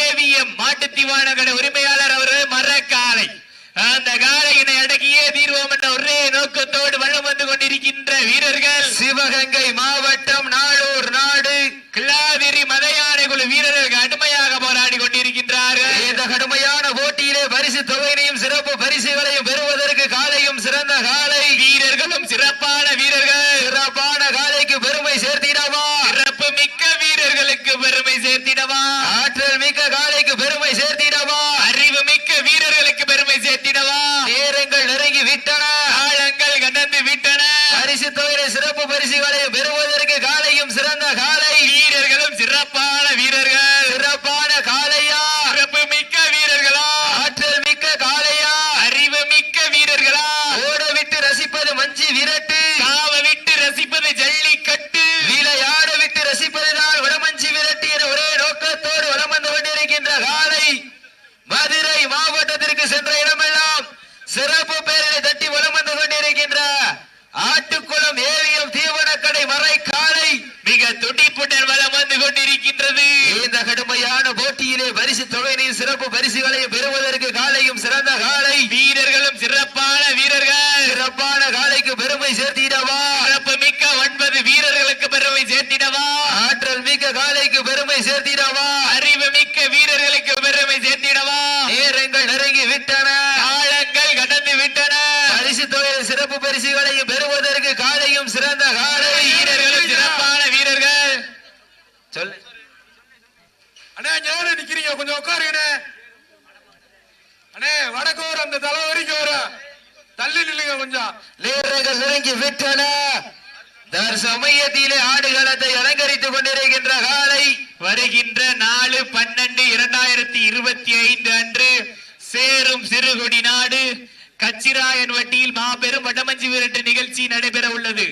AVM மாட்டுத்தீவான கடை உரிமையாளர் அவர்கள் மரக்காலை அந்த காலையினை அடக்கியே தீர்வோம் என்ற ஒரே நோக்கத்தோடு வளம் வந்து கொண்டிருக்கின்ற வீரர்கள் சிவகங்கை மாவட்டம் நாளூர் நாடு கிளாதிரி மதையானை குழு வீரர்கள் கடுமையாக போராடி கொண்டிருக்கின்றார்கள். இந்த கடுமையான போட்டியிலே பரிசு தொகையினையும் சிறப்பு பரிசுகளையும் பெறுவதற்கு காலையும் சிறந்த காலை வீரர்களும் சிறப்பான வீரர்கள். சிறப்பான காலைக்கு பெருமை சேர்த்திடவா, சிறப்பு மிக்க வீரர்களுக்கு பெருமை சேர்த்திடவா, ஆற்றல் மிக்க காலைக்கு பெருமை சேர்த்திடவா, அறிவு மிக்க வீரர்களுக்கு பெருமை சேர்த்திடவா. நேரங்கள் நெருங்கி விட்டன, காலங்கள் கடந்து விட்டன. பரிசு தொகையை சிறப்பு பரிசுகளை பெறுவதற்கு காலையும் சிறந்த காலை வீரர்களும் சிறப்பான வீரர்கள். சிறப்பான காலையா, சிறப்பு மிக்க வீரர்களா, ஆற்றல் மிக்க காலையா, அறிவு மிக்க வீரர்களா, ஓட விட்டு ரசிப்பது மஞ்சி விரட்டு, காவ விட்டு ரசிப்பது ஜல்லிக்கட்டு, விளையாட விட்டு ரசிப்பதுதான் வடமஞ்சி விரட்டு என ஒரே நோக்கத்தோடு வலம் வந்து கொண்டிருக்கின்ற காலை மதுரை மாவட்டத்திற்கு சென்ற இடமெல்லாம் சிறப்பு பெயரை தட்டி வலம் வந்து கொண்டிருக்கின்ற ஆட்டுக்குளம் ஏவிஎம் தீவனக்கடை மறை காலை மிக துடிப்புடன் வலம் வந்து கொண்டிருக்கின்றது. இந்த கடுமையான போட்டியிலே பரிசு தொகையினையும் சிறப்பு பரிசுகளையும் பெறுவதற்கு காலையும் சிறந்த காலை வீரர்களும் சிறப்பான வீரர்கள். சிறப்பான காலைக்கு பெருமை சேர்த்திடவா, சிறப்பு மிக்க 9 வீரர்களுக்கு பெருமை சேர்த்திடவா, ஆற்றல் மிக்க காலைக்கு பெருமை சேர்த்திடவா, அறிவு மிக்க வீரர்களுக்கு பெருமை சேர்த்திடவா. நேரங்கள் நெருங்கி விட்டன, காலங்கள் கடந்து விட்டன. பரிசு தொகையில் சிறப்பு பரிசுகளையும் பெறுவதற்கு காலையும் சிறந்த காலை வீரர்களும் சிறப்பான வீரர்கள். சொல்லு அண்ணே, ஞான நிக்கிறீங்க, கொஞ்சம் உட்காருங்க அண்ணே. வடக்கோர் அந்த தலை வரைக்கும் வரும், தள்ளி நில்லுங்க கொஞ்சம். நேரங்கள் நெருங்கி விட்டன. தற்சமயத்திலே ஆடுகளத்தை அலங்கரித்துக் கொண்டிருக்கின்ற காலை வருகின்ற 4/12/2025 அன்று சேரும் சிறுகுடி நாடு கச்சிராயன் வட்டியில் மாபெரும் வடமஞ்சி விரட்டு நிகழ்ச்சி நடைபெற உள்ளது.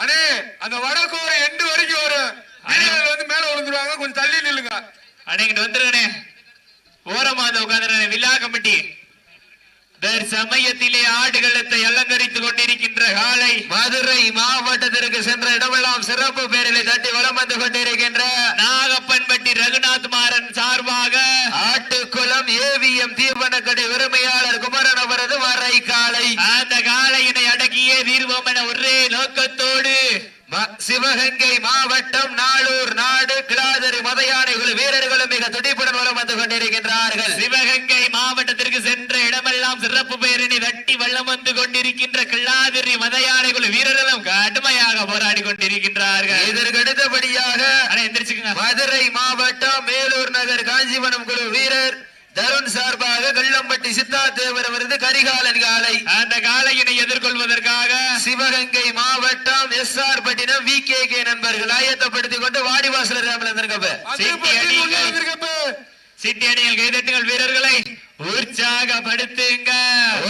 அண்ணே, அந்த வடக்கோர் எண்டு வரைக்கும் வரும், வீரர்கள் வந்து மேல விழுந்துருவாங்க, கொஞ்சம் தள்ளி நில்லுங்க. அன்னைக்கு வந்துருங்கண்ணே, ஓரமா உட்காந்துருங்க. விழா கமிட்டி சமயத்திலே ஆடுகளத்தை அலங்கரித்துக் கொண்டிருக்கின்ற காலை மதுரை மாவட்டத்திற்கு சென்ற இடமெல்லாம் சிறப்பு பேரிலை தட்டி வலம் வந்து கொண்டிருக்கின்ற நாகப்பன்பட்டி ரகுநாத் மாறன் சார்பாக ஆட்டுக்குளம் ஏவிஎம் தீவனக்கடை உரிமையாளர் குமரன் அவரது மறை காலை அந்த காலையினை அடக்கியே தீர்வோம் என ஒரே நோக்கத்தோடு சிவகங்கை மாவட்டம் நாளூர் நாடு கிளாதரி மதையானை குழு வீரர்களும் மிக துடிப்புடன் வலம் வந்து கொண்டிருக்கின்றார்கள். சிவகங்கை மாவட்டத்திற்கு சென்ற இடமெல்லாம் சிறப்பு பெயரினை தட்டி வல்லம் வந்து கொண்டிருக்கின்ற கிளாதிரி மதையானை குழு வீரர்களும் கடுமையாக போராடி கொண்டிருக்கின்றார்கள். இதற்கு அடுத்தபடியாக மதுரை மாவட்டம் மேலூர் நகர் காஞ்சிபுரம் குழு வீரர் தருண் சார்பாக கள்ளம்பட்டி சித்தார்த்தேவர் அவரது கரிகாலன் காலை அந்த காலையினை எதிர்கொள்வதற்காக சிவகங்கை மாவட்டம் SR பட்டினம் VKK நண்பர்கள் ஆயத்தப்படுத்திக் கொண்டு வாடிவாசலர் சிட்டி அணிகள் கைதட்டுங்கள், வீரர்களை உற்சாகப்படுத்துங்க.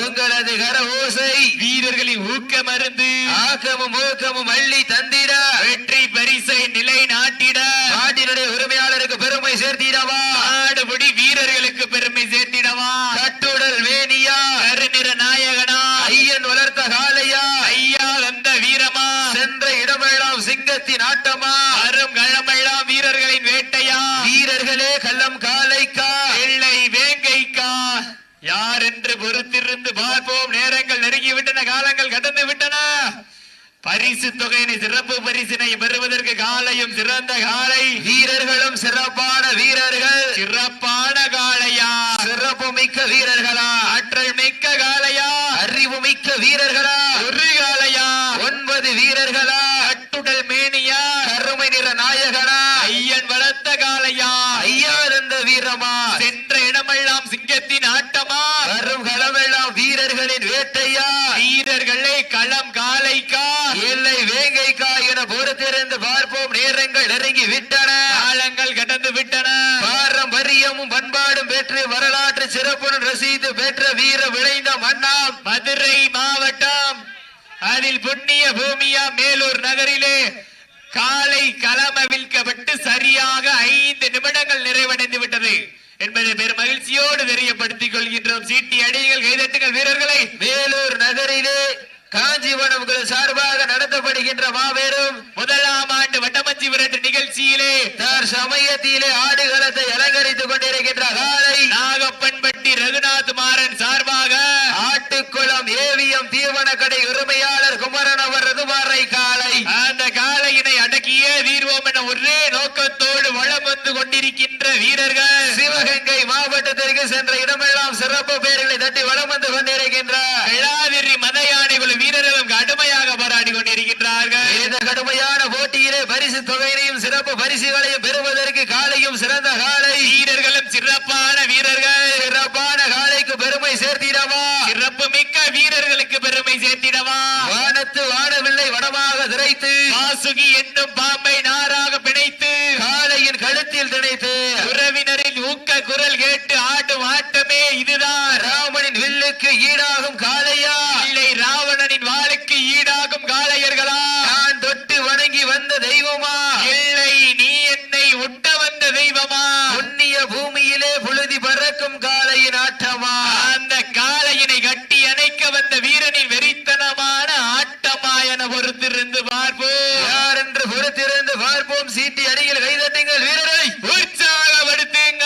உங்களது கர ஓசை வீரர்களின் ஊக்க மருந்து ஆக்கமும் ஊக்கமும் அள்ளி தந்திட வெற்றி பரிசை நிலை நாட்டிட நாட்டினுடைய உரிமையாளருக்கு பெருமை சேர்த்திடவா, ஆடுபடி வீரர்களுக்கு பெருமை சேர்த்திடவா, கட்டுடல் வேணியா கருநிற நாயகனா ஐயன் வளர்த்த காலையா ஐயா வந்த வீரமா சென்ற இடமெல்லாம் சிங்கத்தின் ஆட்டமா அரும் களமெல்லாம் வீரர்களின் வேட்டையா வீரர்களே கள்ளம் காலைக்கா வெள்ளை வேங்கைக்கா யார் என்று பொறுத்திருந்து பார்ப்போம். நேரங்கள் நெருங்கிவிட்டன, காலங்கள் கடந்து விட்டன. பரிசு தொகையினை சிறப்பு பரிசினை பெறுவதற்கு காலையும் சிறந்த காலை வீரர்களும் சிறப்பான வீரர்கள். சிறப்பான காளையா, சிறப்பு மிக்க வீரர்களா, ஆற்றல் மிக்க காளையா, அறிவு மிக்க வீரர்களா, ஒரு காளையா, 9 வீரர்களா, கட்டுடல் மேனியா, கருமை நிற நாயகனா ஐயன் வளர்த்த காளையா, ஐயா தந்த வீரமா சென்ற இடமெல்லாம் சிங்கத்தின் ஆட்டமா வரும் களமெல்லாம் வீரர்களின் வேட்டையா வீரர்களே களம் காளைக்கா இல்லை வேங்கைக்கா என பொறுத்திருந்து பார்ப்போம். நேரங்கள் நெருங்கி விட்டன, காலங்கள் கடந்து விட்டன. பாரம்பரியமும் பண்பாடும் பெற்று வரலாற்று சிறப்புடன் ரசித்து பெற்ற வீர விளைந்த மன்னாம் மதுரை மாவட்டம் அதில் புண்ணிய பூமியா மேலூர் நகரிலே காலை களமவிழ்க்கப்பட்டு சரியாக 5 நிமிடங்கள் நிறைவடைந்து விட்டது என்பதை பெரும் மகிழ்ச்சியோடு தெரியப்படுத்திக் கொள்கின்றோம். சீட்டி அடிகள் கைதட்டுங்கள் வீரர்களை. மேலூர் நகரிலே காஞ்சிபுரம் சார்பாக நடத்தப்படுகின்ற மாபெரும் 1ஆம் ஆண்டு வட்டமஞ்சி உடமஞ்சி விரட்டு நிகழ்ச்சியிலே சமயத்திலே ஆடுகளத்தை அலங்கரித்துக் கொண்டிருக்கின்ற காலை நாகப்பன்பட்டி ரகுநாத் மாறன் சார்பாக ஆட்டுக்குளம் ஏவிஎம் தீவனக்கடை உரிமையாளர் குமரன் அவரது வாரை காலை அந்த காளையினை அடக்கியே தீர்வோம் என ஒரே நோக்கத்தோடு வளம் வந்து கொண்டிருக்கின்ற வீரர்கள் சிவகங்கை மாவட்டத்திற்கு சென்ற இடமெல்லாம் சிறப்பு பெயர்களை தட்டி வளம் வந்து கொண்டிருக்கின்ற வெள்ளாதிரி மத யானைகள் வீரர்களும் கடுமையாக போராடி கொண்டிருக்கின்றார்கள். இந்த கடுமையான போட்டியிலே பரிசு தொகையினையும் சிறப்பு பரிசுகளையும் பெறுவதற்கு காலையும் சிறந்த காலை வீரர்களும் சிறப்பான வீரர்கள் சிறப்பான காலைக்கு பெருமை சேர்த்திடவா சிறப்பு மிக்க வீரர்களுக்கு பெருமை சேர்த்திடவா வானத்து வானவில்லை வடமாக திரைத்து வாசுகி என்னும் பாம்பை நாராக பிணைத்து காலையின் கழுத்தில் திணைத்து உறவினரின் ஊக்க குரல் கேட்டு ஆடும் ஆட்டமே இதுதான். ராமனின் வில்லுக்கு ஈடாகும் காளையா இல்லை ராவணனின் வாளுக்கு ஈடாகும் காளையர்களா? நான் தொட்டு வணங்கி வந்த தெய்வமா இல்லை நீ என்னை உட்ட வந்த தெய்வமா? புண்ணிய பூமியிலே புழுதி பறக்கும் காளையின் ஆட்டமா அந்த காளையினை கட்டி அணைக்க வந்த வீரனின் வெறித்தனமான ஆட்டமா என பொறுத்திருந்து பார்ப்போம். யார் என்று பொறுத்திருந்து பார்ப்போம். சீட்டி அடியில் கைதட்டுங்கள் வீரரை உற்சாகப்படுத்துங்க.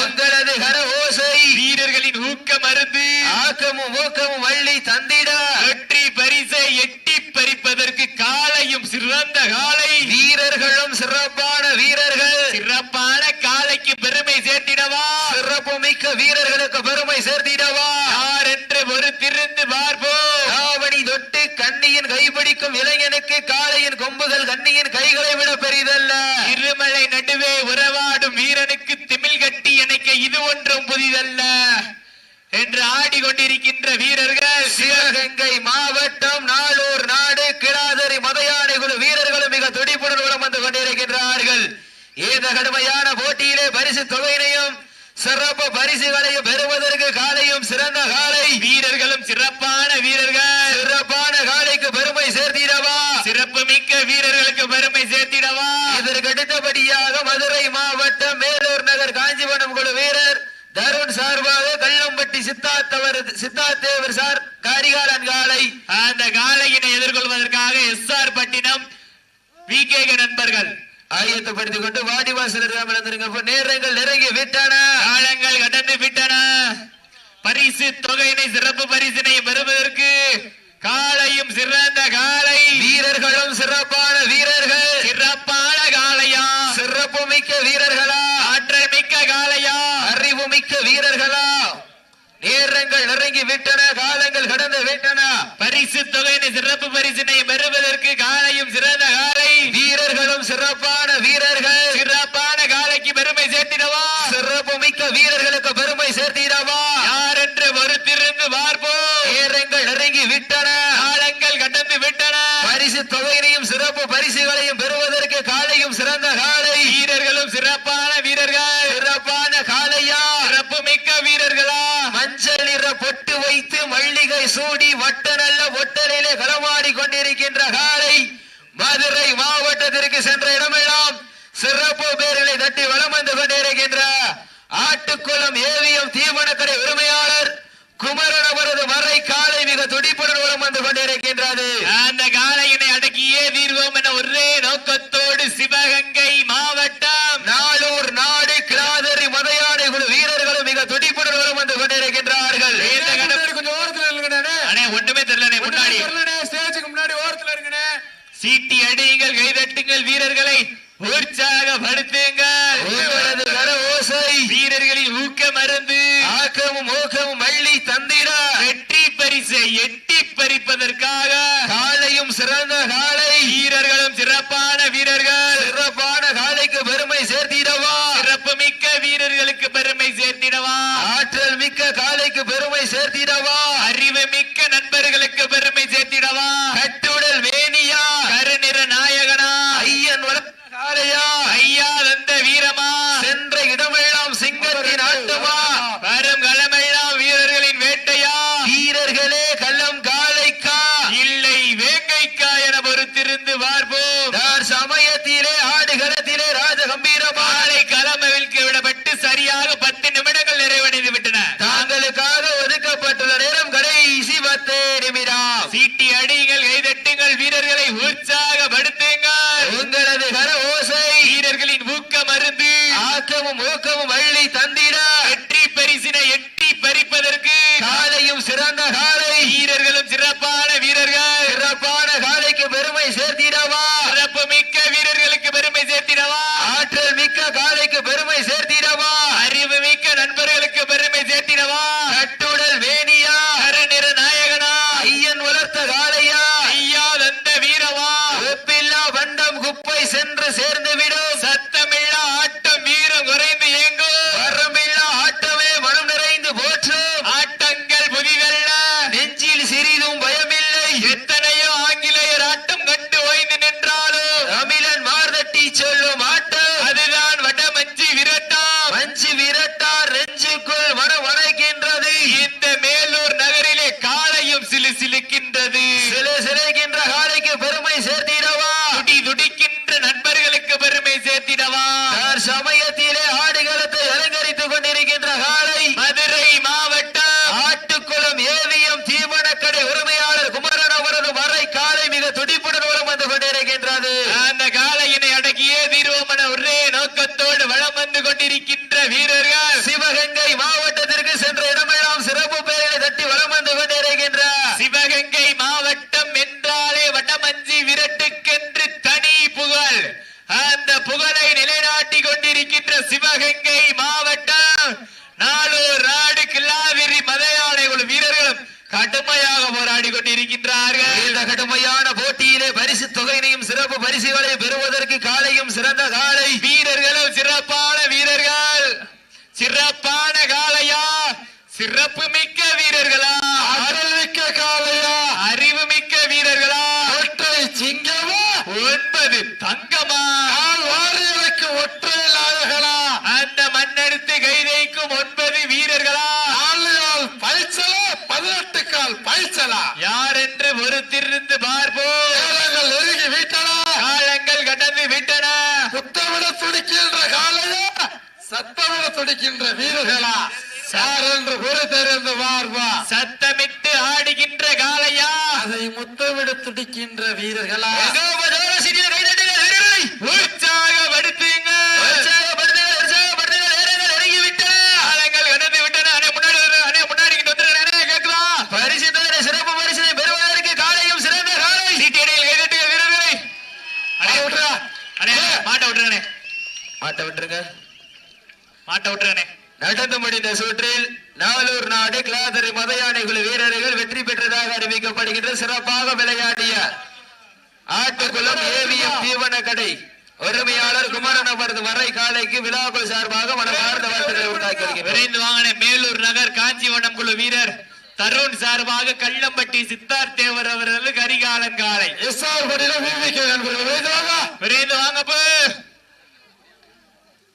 உங்களது கர ஓசை வீரர்களின் ஊக்க மருந்து ஆக்கமும் ஊக்கமும் வள்ளி தந்திட வெற்றி பரிசை எட்டி பறிப்பதற்கு காளையும் சிறந்த காளை வீரர்களும் சிறப்பான வீரர்கள் சிறப்பான காளைக்கு பெருமை சேர்த்திடவா சிறப்பு மிக்க வீரர்களுக்கு பெருமை சேர்த்திடவா யார் என்று பொறுத்திருந்து பார்ப்போம். காவடி தொட்டு கண்ணியின் கைப்பிடிக்கும் இளைஞனுக்கு காளையின் கொம்புகள் கண்ணியின் கைகளை விட பெரிதல்ல. இருமலை நடுவே உறவாடும் வீரனுக்கு திமில் கட்டி இணைக்க இது ஒன்றும் புதிதல்ல என்று ஆடிக்கொண்டிருக்கின்ற வீரர்கள் சிவகங்கை மாவட்டம் நாளூர் நாடு கிடாதரி மதையானை குழு வீரர்களும் மிக துடிப்புடன் வலம் வந்து கொண்டிருக்கின்றார்கள். இந்த கடுமையான போட்டியிலே பரிசு தொகையினையும் சிறப்பு பரிசுகளையும் பெறுவதற்கு காலையும் சிறந்த காலை வீரர்களும் சிறப்பான வீரர்கள் சிறப்பான காலைக்கு பெருமை சேர்த்திடவா சிறப்பு மிக்க வீரர்களுக்கு பெருமை சேர்த்திடவா. இதற்கு அடுத்தபடியாக மதுரை மாவட்டம் மேலூர் நகர் காஞ்சிபுரம் குழு வீரர் தருண் சார்பாக கள்ளம்பட்டி சித்தார்த்தேவர் சார் காரிகாலன் காலை அந்த காளையினை எதிர்கொள்வதற்காக எஸ்ஆர் பட்டினம் விகே நண்பர்கள் ஆயத்தப்படுத்திக் கொண்டு வாடிவாசல் நேரங்கள் நெருங்கி விட்டன காலங்கள் கடந்து விட்டன. பரிசு தொகையினை சிறப்பு பரிசினை பெறுவதற்கு காளையும் சிறந்த காளை வீரர்களும் சிறப்பான வீரர்கள் சிறப்பான காளையா சிறப்பு மிக்க வீரர்களா ஆற்றல் மிக்க காளையா அறிவு மிக்க வீரர்களா நேரங்கள் நெருங்கி விட்டன காலங்கள் கடந்து விட்டன. பரிசு தொகையினை சிறப்பு பரிசினை பெறுவதற்கு காளையும் சிறந்த காளை வீரர்களும் சிறப்பான வீரர்கள் சிறப்பான காளைக்கு பெருமை சேர்த்திடவா சிறப்பு மிக்க வீரர்களுக்கு பெருமை சேர்த்திடவா யார் என்று பொறுத்திருந்து பார்ப்போம். நேரங்கள் நெருங்கி விட்டன காலங்கள் கடந்து விட்டன. பரிசு தொகையினையும் சிறப்பு பரிசுகளையும் பெறுவதற்கு காலையும் சிறந்த காலை வீரர்களும் சிறப்பான வீரர்கள் சிறப்பான காலையா சிறப்பு மிக்க வீரர்களா மஞ்சள் நிற பொட்டு வைத்து மல்லிகை சூடி வட்ட நல்ல ஒட்டலிலே களமாடி கொண்டிருக்கின்ற காலை மதுரை மாவட்டத்திற்கு சென்ற இடமெல்லாம் சிறப்பு பேர்களை தட்டி வலம் வந்து கொண்டிருக்கின்ற ஆட்டுக்குளம் ஏவிஎம் தீவனக்கடை உரிமையாளர் குமரன் அவரது வரை காலை மிக துடிப்புடன் வலம் வந்து கொண்டிருக்கின்றது. அந்த காளையினை அடக்கியே தீர்வோம் என ஒரே நோக்கத்தோடு சிவகங்கை மாவட்டம் நாளூர் நாடு கிடாதரி மதையானை குழு வீரர்களும் மிக துடிப்புடன் வலம் வந்து கொண்டிருக்கின்றார்கள். கொஞ்சம் ஓரத்துல இருங்கண்ணே. அண்ணே ஒண்ணுமே தெரியலனே முன்னாடி ஸ்டேஜுக்கு முன்னாடி ஓரத்துல இருங்கண்ணே. சீட்டி அடியுங்கள் கைதட்டுங்கள் வீரர்களை உற்சாகப்படுத்துங்கள். உங்களது கர ஓசை வீரர்களின் ஊக்க மருந்து ஆக்கமும் ஊக்கமும் மல்லி தந்திட வெற்றி பரிசை எட்டி பறிப்பதற்காக காலையும் சிறந்த காலை வீரர்களும் சிறப்பான வீரர்கள் சிறப்பான காலைக்கு பெருமை சேர்த்திடவா சிறப்பு மிக்க வீரர்களுக்கு பெருமை சேர்த்திடவா ஆற்றல் மிக்க காலைக்கு பெருமை சேர்த்திடவா அறிவு மிக்க நண்பர்களுக்கு பெருமை சேர்த்திடவா கட்டுடல் வேணியா கருநிற நாயகனா ஐயன் வளர்த்த காலையா ஐயா தந்த வீரமா சென்ற இடமெல்லாம் சிங்கத்தின் ஆட்டமா வரும் களமெல்லாம் வீரர்களின் வேட்டையா வீரர்களே கள்ளம் காலைக்கா இல்லை வேங்கைக்கா என பொறுத்திருந்து பார்ப்போம். சமயத்திலே ஆடுகளத்திலே ராஜ கம்பீரமா காலை களமவிழ்க்கு விடப்பட்டு சரியாக 10 நிமிடங்கள் நிறைவடைந்து விட்டன. தாங்களுக்கு துடிப்புடன் வளம் வந்து கொண்டிருக்கின்றது. அந்த காளையினை அடக்கியே தீர்வோமன ஒரே நோக்கத்தோடு வளம் வந்து கொண்டிருக்கின்ற வீரர்கள் சிவகங்கை மாவட்டத்திற்கு சென்ற இடமெல்லாம் சிறப்பு பெயர்களை தட்டி வளம் வந்து கொண்டிருக்கின்ற சிவகங்கை மாவட்டம் என்றாலே வடமஞ்சி விரட்டுக்கென்று தனி புகழ். அந்த புகழை நிலைநாட்டி கொண்டிருக்கின்ற சிவகங்கை மாவட்டம் நாளூர் நாடு கில்லாவிரி மதையாளை வீரர்களும் கடுமையாக போராடி கொண்டிருக்கின்றார்கள். இந்த கடுமையான போட்டியிலே பரிசு தொகையினையும் சிறப்பு பரிசுகளை பெறுவதற்கு காலையும் சிறந்த காலை, வீரர்களும் சிறப்பான வீரர்கள். சிறப்பான காளையா, சிறப்பு மிக்க வீரர்களா, அருள் மிக்க காளையா, அறிவு மிக்க வீரர்களா, ஒற்றை சிங்கமா, 9 தங்கமா, கால் வாரியலுக்கு ஒற்றை நாயகனா, அந்த மண்ணெடுத்து கைதைக்கும் 9 வீரர்களா, 4 கால் பைசலா, 18 கால் பைசலா, யார் என்று பொறுத்திருந்து பார்ப்போம். நேரங்கள் நெருங்கி விட்டன, காலங்கள் கடந்து விட்டன. புத்தமிட துடிக்கின்ற காளையா, சத்தமிட துடிக்கின்ற வீரர்களா, யார் என்று பொறுத்திருந்து பார்ப்பா. சத்தமிட்டு ஆடுகின்ற காளையா, அதை முத்தமிட துடிக்கின்ற வீரர்களா, உற்சாகப்படுத்துங்க. நேரங்கள் நெருங்கி விட்டன. காலங்கள் கடந்து விட்டன. அண்ணே முன்னாடி வரு, அண்ணே முன்னாடி இங்கிட்டு வந்துருங்க. அண்ணே கேக்குதா? பரிசு தொகை சிறப்பு பரிசினை பெறுவதற்கு காலையும் சிறந்த காலை, சீட்டியடியில் கைதட்டுங்க வீரர்களை. அண்ணே விட்றா. அண்ணே மாட்ட விட்டுருங்க. மாட்ட விட்டுருங்க. மாட்ட விட்டுருங்க. நடந்து முடிந்த சுற்றில் நாளூர் நாடு கிளாதரி மதையானை குழு வீரர்கள் வெற்றி பெற்றதாக அறிவிக்கப்படுகின்ற சிறப்பாக விளையாடிய ஆட்டுக்குளம் ஏவிஎம் தீவன கடை உரிமையாளர் குமரன் அவரது வரை காலைக்கு விழாக்குழு சார்பாக மனமார்ந்த வாழ்த்துக்களை உண்டாக்கி வருகிறேன். விரைந்து வாங்கின மேலூர் நகர் காஞ்சிவனம் குழு வீரர் தருண் சார்பாக கள்ளம்பட்டி சித்தார்த் தேவர் அவர்கள் கரிகாலன் காலை. எஸ்ஆர் படியில விவிக்க நண்பர்கள் விரைவாக. விரைந்து வாங்கப்போ.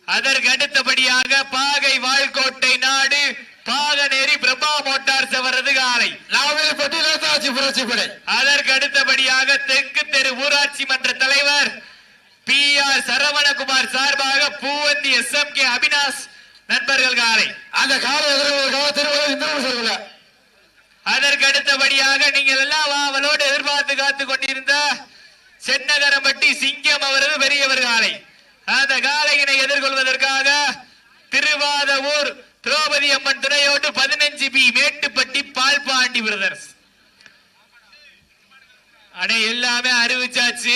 அதற்கு அடுத்தபடியாக பாகை வாழ்கோட்டை நாடு பாகநேரி பிரபா மோட்டார்ஸ் அவரது காலை. நாவல்பட்டி நேதாஜி புரட்சி படை. அதற்கு அடுத்தபடியாக தெற்கு தெரு ஊராட்சி மன்ற தலைவர் PR சரவணகுமார் சார்பாக பூவந்தி SMK அபினாஷ் நண்பர்கள் காலை. அந்த கால எதிர்ப்பு திருவிழா இந்த சொல்ல. அதற்கு அடுத்தபடியாக நீங்கள் எல்லாம் அவளோடு எதிர்பார்த்து காத்து கொண்டிருந்த சென்னகரம்பட்டி சிங்கம் அவரது பெரியவர் காலை. அந்த காலையினை எதிர்கொள்வதற்காக திருவாதவூர் திரௌபதி அம்மன் துணையோடு 15B மேட்டுப்பட்டி பால்பாண்டி பிரதர்ஸ். அடே எல்லாமே அறிவிச்சாச்சு.